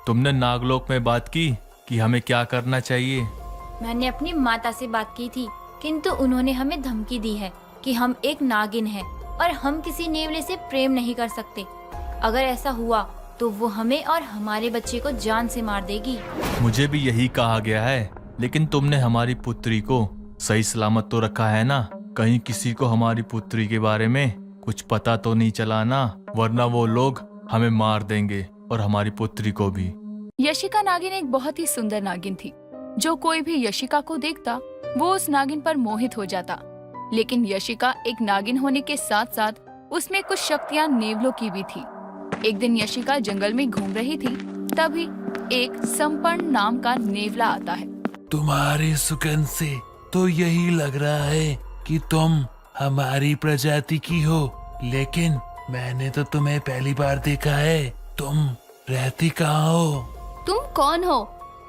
तुमने नागलोक में बात की कि हमें क्या करना चाहिए? मैंने अपनी माता से बात की थी, किंतु उन्होंने हमें धमकी दी है कि हम एक नागिन हैं और हम किसी नेवले से प्रेम नहीं कर सकते। अगर ऐसा हुआ तो वो हमें और हमारे बच्चे को जान से मार देगी। मुझे भी यही कहा गया है, लेकिन तुमने हमारी पुत्री को सही सलामत तो रखा है ना? कहीं किसी को हमारी पुत्री के बारे में कुछ पता तो नहीं चला ना, वरना वो लोग हमें मार देंगे और हमारी पुत्री को भी। यशिका नागिन एक बहुत ही सुंदर नागिन थी। जो कोई भी यशिका को देखता वो उस नागिन पर मोहित हो जाता। लेकिन यशिका एक नागिन होने के साथ साथ उसमें कुछ शक्तियाँ नेवलों की भी थी। एक दिन यशिका जंगल में घूम रही थी, तभी एक संपर्ण नाम का नेवला आता है। तुम्हारी सुगंध से तो यही लग रहा है कि तुम हमारी प्रजाति की हो, लेकिन मैंने तो तुम्हें पहली बार देखा है। तुम रहती कहाँ हो? तुम कौन हो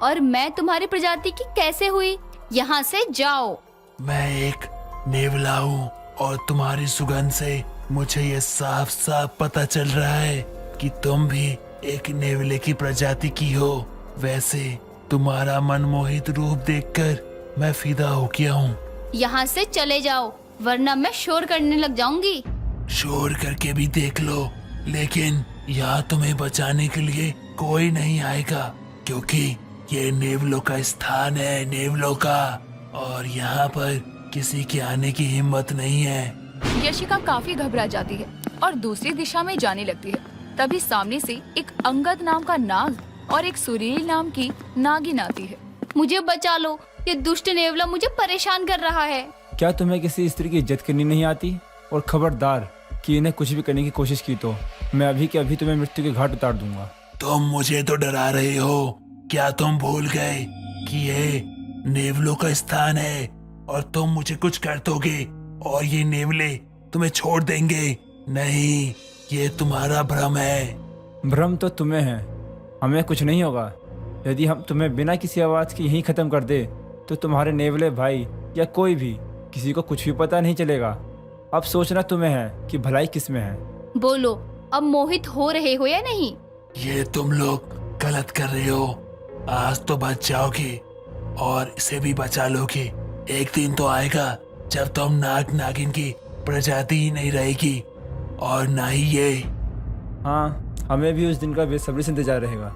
और मैं तुम्हारी प्रजाति की कैसे हुई? यहाँ से जाओ। मैं एक नेवला हूँ और तुम्हारी सुगंध से मुझे ये साफ साफ पता चल रहा है कि तुम भी एक नेवले की प्रजाति की हो। वैसे तुम्हारा मनमोहित रूप देखकर मैं फिदा हो गया हूँ। यहाँ से चले जाओ वरना मैं शोर करने लग जाऊंगी। शोर करके भी देख लो, लेकिन यहाँ तुम्हें बचाने के लिए कोई नहीं आएगा, क्योंकि ये नेवलों का स्थान है, नेवलों का, और यहाँ पर किसी के आने की हिम्मत नहीं है। यशिका काफी घबरा जाती है और दूसरी दिशा में जाने लगती है। तभी सामने से एक अंगद नाम का नाग और एक सुरीली नाम की नागिन आती है। मुझे बचा लो, ये दुष्ट नेवला मुझे परेशान कर रहा है। क्या तुम्हें किसी स्त्री की इज्जत करनी नहीं आती? और खबरदार कि इन्हें कुछ भी करने की कोशिश की तो मैं अभी के अभी तुम्हें मृत्यु के घाट उतार दूंगा। तुम मुझे तो डरा रहे हो। क्या तुम भूल गए कि ये नेवलों का स्थान है और तुम मुझे कुछ कर दोगे और ये नेवले तुम्हें छोड़ देंगे? नहीं, ये तुम्हारा भ्रम है। भ्रम तो तुम्हें है, हमें कुछ नहीं होगा। यदि हम तुम्हें बिना किसी आवाज़ के यहीं ख़त्म कर दे तो तुम्हारे नेवले भाई या कोई भी किसी को कुछ भी पता नहीं चलेगा। अब सोचना तुम्हें है कि भलाई किस में है। बोलो, अब मोहित हो रहे हो या नहीं? ये तुम लोग गलत कर रहे हो। आज तो बच जाओगे और इसे भी बचा लोगे। एक दिन तो आएगा जब तुम नाग नागिन की प्रजाति ही नहीं रहेगी और ना ही ये। हाँ, हमें भी उस दिन का बेसब्री से इंतजार रहेगा,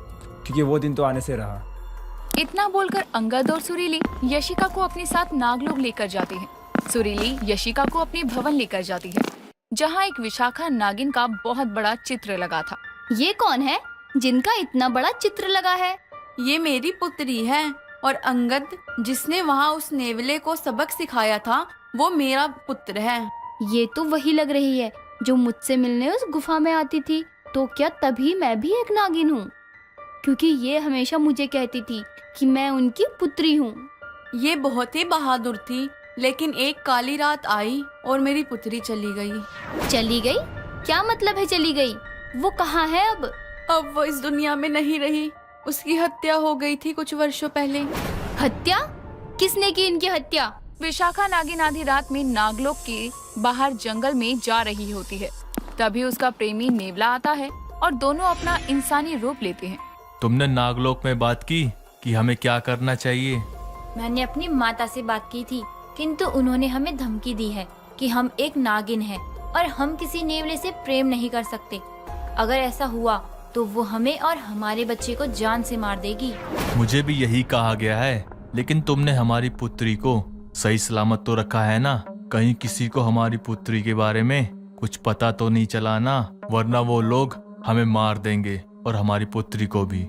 क्योंकि वो दिन तो आने से रहा। इतना बोलकर अंगद और सुरीली यशिका को अपने साथ नागलोक लेकर जाते हैं। सुरीली यशिका को अपने भवन लेकर जाती है, जहाँ एक विशाखा नागिन का बहुत बड़ा चित्र लगा था। ये कौन है जिनका इतना बड़ा चित्र लगा है? ये मेरी पुत्री है और अंगद जिसने वहाँ उस नेवले को सबक सिखाया था वो मेरा पुत्र है। ये तो वही लग रही है जो मुझसे मिलने उस गुफा में आती थी। तो क्या तभी मैं भी एक नागिन हूँ? क्योंकि ये हमेशा मुझे कहती थी कि मैं उनकी पुत्री हूँ। ये बहुत ही बहादुर थी, लेकिन एक काली रात आई और मेरी पुत्री चली गई। चली गई? क्या मतलब है चली गई? वो कहाँ है अब? अब वो इस दुनिया में नहीं रही। उसकी हत्या हो गई थी कुछ वर्षों पहले। हत्या? किसने की इनकी हत्या? विशाखा नागिन आधी रात में नागलोक के बाहर जंगल में जा रही होती है। तभी उसका प्रेमी नेवला आता है और दोनों अपना इंसानी रूप लेते हैं। तुमने नागलोक में बात की कि हमें क्या करना चाहिए? मैंने अपनी माता से बात की थी, किंतु उन्होंने हमें धमकी दी है कि हम एक नागिन हैं और हम किसी नेवले से प्रेम नहीं कर सकते। अगर ऐसा हुआ तो वो हमें और हमारे बच्चे को जान से मार देगी। मुझे भी यही कहा गया है, लेकिन तुमने हमारी पुत्री को सही सलामत तो रखा है ना? कहीं किसी को हमारी पुत्री के बारे में कुछ पता तो नहीं चला ना, वरना वो लोग हमें मार देंगे और हमारी पुत्री को भी।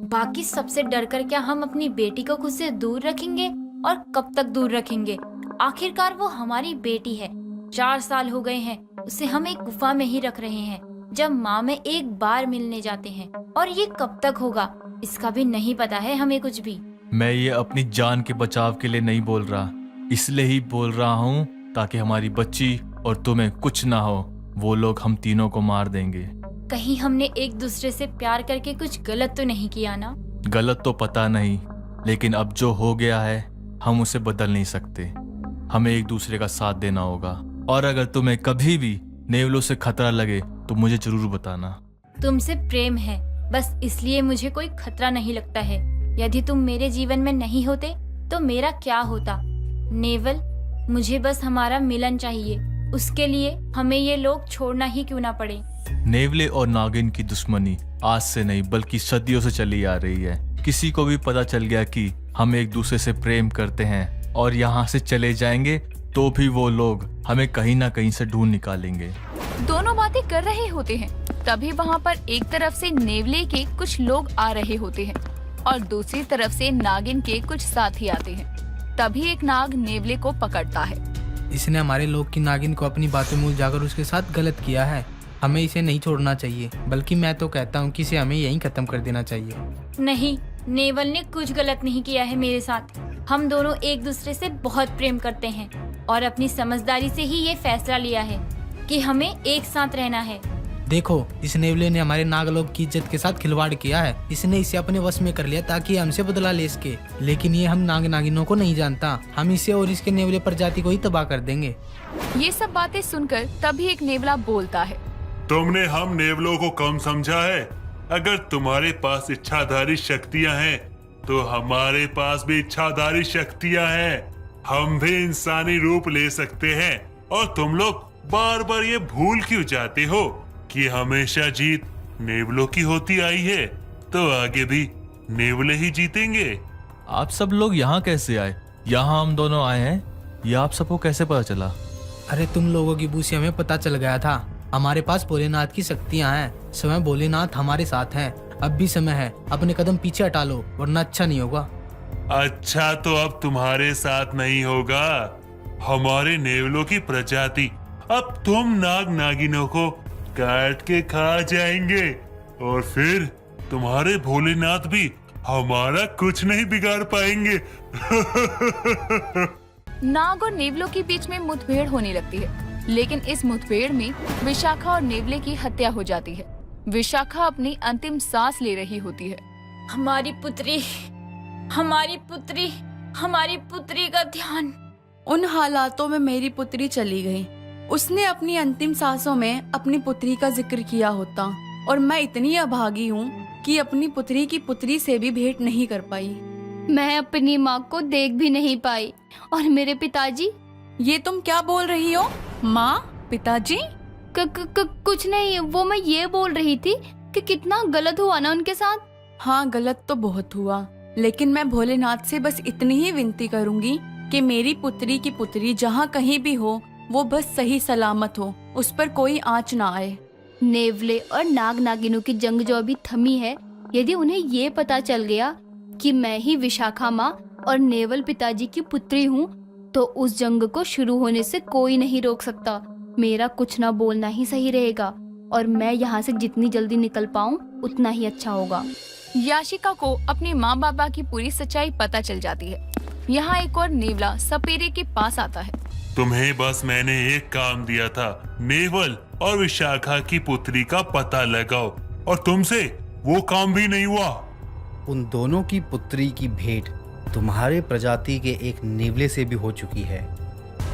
बाकी सबसे डरकर क्या हम अपनी बेटी को खुद से दूर रखेंगे? और कब तक दूर रखेंगे? आखिरकार वो हमारी बेटी है। 4 साल हो गए हैं उसे हम एक गुफा में ही रख रहे हैं, जब माँ में एक बार मिलने जाते हैं। और ये कब तक होगा इसका भी नहीं पता है हमें कुछ भी। मैं ये अपनी जान के बचाव के लिए नहीं बोल रहा, इसलिए ही बोल रहा हूँ ताकि हमारी बच्ची और तुम्हें कुछ ना हो। वो लोग हम तीनों को मार देंगे। कहीं हमने एक दूसरे से प्यार करके कुछ गलत तो नहीं किया ना? गलत तो पता नहीं, लेकिन अब जो हो गया है हम उसे बदल नहीं सकते। हमें एक दूसरे का साथ देना होगा। और अगर तुम्हें कभी भी नेवलों से खतरा लगे तो मुझे जरूर बताना। तुमसे प्रेम है, बस इसलिए मुझे कोई खतरा नहीं लगता है। यदि तुम मेरे जीवन में नहीं होते तो मेरा क्या होता? नेवल, मुझे बस हमारा मिलन चाहिए। उसके लिए हमें ये लोग छोड़ना ही क्यों ना पड़े। नेवले और नागिन की दुश्मनी आज से नहीं बल्कि सदियों से चली आ रही है। किसी को भी पता चल गया कि हम एक दूसरे से प्रेम करते हैं और यहाँ से चले जाएंगे तो भी वो लोग हमें कहीं ना कहीं से ढूंढ निकालेंगे। दोनों बातें कर रहे होते हैं, तभी वहाँ पर एक तरफ से नेवले के कुछ लोग आ रहे होते हैं और दूसरी तरफ से नागिन के कुछ साथी आते हैं। तभी एक नाग नेवले को पकड़ता है। इसने हमारे लोग की नागिन को अपनी बातों में उलझाकर उसके साथ गलत किया है। हमें इसे नहीं छोड़ना चाहिए, बल्कि मैं तो कहता हूँ कि इसे हमें यहीं खत्म कर देना चाहिए। नहीं, नेवल ने कुछ गलत नहीं किया है मेरे साथ। हम दोनों एक दूसरे से बहुत प्रेम करते हैं और अपनी समझदारी से ही ये फैसला लिया है कि हमें एक साथ रहना है। देखो, इस नेवले ने हमारे नागलोक की इज्जत के साथ खिलवाड़ किया है। इसने इसे अपने वश में कर लिया ताकि हमसे बदला ले सके, लेकिन ये हम नाग नागिनों को नहीं जानता। हम इसे और इसके नेवले प्रजाति को ही तबाह कर देंगे। ये सब बातें सुनकर तभी एक नेवला बोलता है। तुमने हम नेवलों को कम समझा है? अगर तुम्हारे पास इच्छाधारी शक्तियां हैं तो हमारे पास भी इच्छाधारी शक्तियां हैं। हम भी इंसानी रूप ले सकते हैं और तुम लोग बार बार ये भूल क्यों जाते हो कि हमेशा जीत नेवलों की होती आई है, तो आगे भी नेवले ही जीतेंगे। आप सब लोग यहाँ कैसे आए? यहाँ हम दोनों आए हैं, ये आप सबको कैसे पता चला? अरे तुम लोगों की बूसी हमें पता चल गया था। हमारे पास भोलेनाथ की शक्तियाँ हैं। स्वयं भोलेनाथ हमारे साथ हैं। अब भी समय है, अपने कदम पीछे हटा लो वरना अच्छा नहीं होगा। अच्छा, तो अब तुम्हारे साथ नहीं होगा हमारे नेवलों की प्रजाति। अब तुम नाग नागिनों को काट के खा जाएंगे और फिर तुम्हारे भोलेनाथ भी हमारा कुछ नहीं बिगाड़ पाएंगे। नाग और नेवलों के बीच में मुठभेड़ होने लगती है, लेकिन इस मुठभेड़ में विशाखा और नेवले की हत्या हो जाती है। विशाखा अपनी अंतिम सांस ले रही होती है। हमारी पुत्री, हमारी पुत्री, हमारी पुत्री का ध्यान। उन हालातों में मेरी पुत्री चली गई। उसने अपनी अंतिम सांसों में अपनी पुत्री का जिक्र किया होता और मैं इतनी अभागी हूँ कि अपनी पुत्री की पुत्री से भी भेंट नहीं कर पाई। मैं अपनी माँ को देख भी नहीं पाई। और मेरे पिताजी? ये तुम क्या बोल रही हो? माँ, पिताजी? कुछ नहीं, वो मैं ये बोल रही थी कि कितना गलत हुआ ना उनके साथ। हाँ, गलत तो बहुत हुआ, लेकिन मैं भोलेनाथ से बस इतनी ही विनती करूंगी कि मेरी पुत्री की पुत्री जहाँ कहीं भी हो वो बस सही सलामत हो, उस पर कोई आँच ना आए। नेवले और नाग नागिनों की जंग जो अभी थमी है, यदि उन्हें ये पता चल गया कि मैं ही विशाखा माँ और नेवल पिताजी की पुत्री हूँ, तो उस जंग को शुरू होने से कोई नहीं रोक सकता। मेरा कुछ ना बोलना ही सही रहेगा और मैं यहाँ से जितनी जल्दी निकल पाऊँ उतना ही अच्छा होगा। याशिका को अपने माँ बाबा की पूरी सच्चाई पता चल जाती है। यहाँ एक और नेवला सपेरे के पास आता है। तुम्हें बस मैंने एक काम दिया था, नेवल और विशाखा की पुत्री का पता लगाओ, और तुमसे वो काम भी नहीं हुआ। उन दोनों की पुत्री की भेंट तुम्हारे प्रजाति के एक नेवले से भी हो चुकी है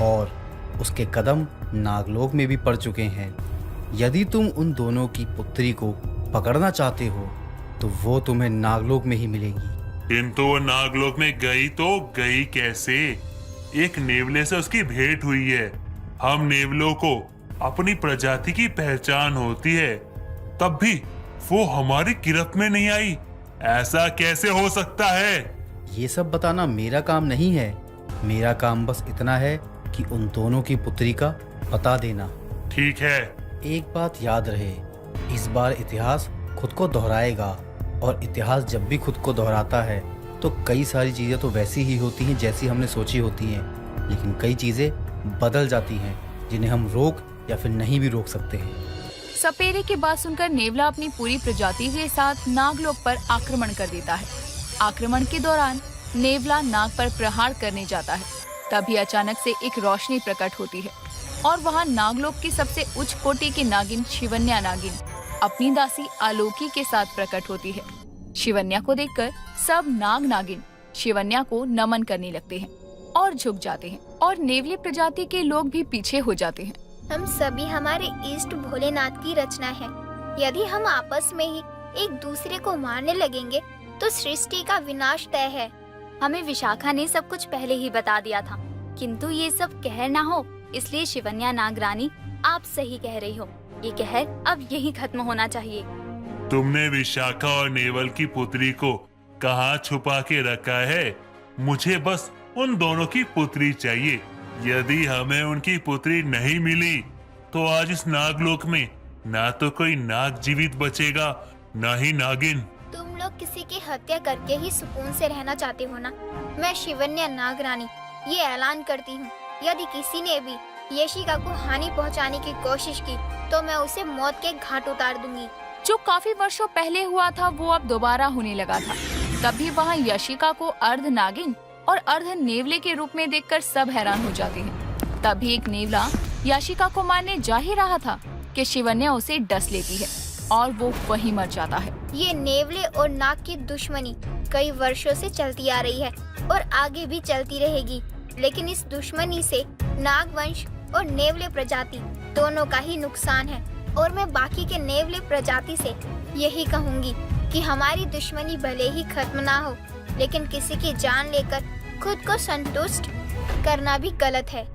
और उसके कदम नागलोक में भी पड़ चुके हैं। यदि तुम उन दोनों की पुत्री को पकड़ना चाहते हो तो वो तुम्हें नागलोक में ही मिलेगी। किंतु वो नागलोक में गई तो गई कैसे? एक नेवले से उसकी भेंट हुई है। हम नेवलों को अपनी प्रजाति की पहचान होती है, तब भी वो हमारी गिरफ्त में नहीं आई। ऐसा कैसे हो सकता है? ये सब बताना मेरा काम नहीं है। मेरा काम बस इतना है कि उन दोनों की पुत्री का पता देना। ठीक है। एक बात याद रहे, इस बार इतिहास खुद को दोहराएगा और इतिहास जब भी खुद को दोहराता है तो कई सारी चीज़ें तो वैसी ही होती हैं जैसी हमने सोची होती हैं, लेकिन कई चीज़ें बदल जाती हैं जिन्हें हम रोक या फिर नहीं भी रोक सकते हैं। सपेरे की बात सुनकर नेवला अपनी पूरी प्रजाति के साथ नागलोक पर आक्रमण कर देता है। आक्रमण के दौरान नेवला नाग पर प्रहार करने जाता है। तभी अचानक से एक रोशनी प्रकट होती है और वहाँ नागलोक की सबसे उच्च कोटि की नागिन शिवन्या नागिन अपनी दासी आलोकी के साथ प्रकट होती है। शिवन्या को देखकर सब नाग नागिन शिवन्या को नमन करने लगते हैं और झुक जाते हैं और नेवली प्रजाति के लोग भी पीछे हो जाते हैं। हम सभी हमारे इष्ट भोलेनाथ की रचना है। यदि हम आपस में ही एक दूसरे को मारने लगेंगे तो सृष्टि का विनाश तय है। हमें विशाखा ने सब कुछ पहले ही बता दिया था, किंतु ये सब कहर ना हो, इसलिए शिवन्या नागरानी आप सही कह रही हो। ये कहर अब यही खत्म होना चाहिए। तुमने विशाखा और नेवल की पुत्री को कहाँ छुपा के रखा है? मुझे बस उन दोनों की पुत्री चाहिए। यदि हमें उनकी पुत्री नहीं मिली तो आज इस नागलोक में ना तो कोई नाग जीवित बचेगा, ना ही नागिन। तुम लोग किसी की हत्या करके ही सुकून से रहना चाहते हो ना? मैं शिवन्या नागरानी ये ऐलान करती हूँ, यदि किसी ने भी यशिका को हानि पहुँचाने की कोशिश की तो मैं उसे मौत के घाट उतार दूंगी। जो काफी वर्षों पहले हुआ था वो अब दोबारा होने लगा था। तभी वहाँ यशिका को अर्ध नागिन और अर्ध नेवले के रूप में देखकर सब हैरान हो जाते हैं। तभी एक नेवला यशिका को मारने जा ही रहा था कि शिवन्या उसे डस लेती है और वो वहीं मर जाता है। ये नेवले और नाग की दुश्मनी कई वर्षों से चलती आ रही है और आगे भी चलती रहेगी, लेकिन इस दुश्मनी से नाग वंश और नेवले प्रजाति दोनों का ही नुकसान है। और मैं बाकी के नेवले प्रजाति से यही कहूँगी कि हमारी दुश्मनी भले ही खत्म ना हो, लेकिन किसी की जान लेकर खुद को संतुष्ट करना भी गलत है।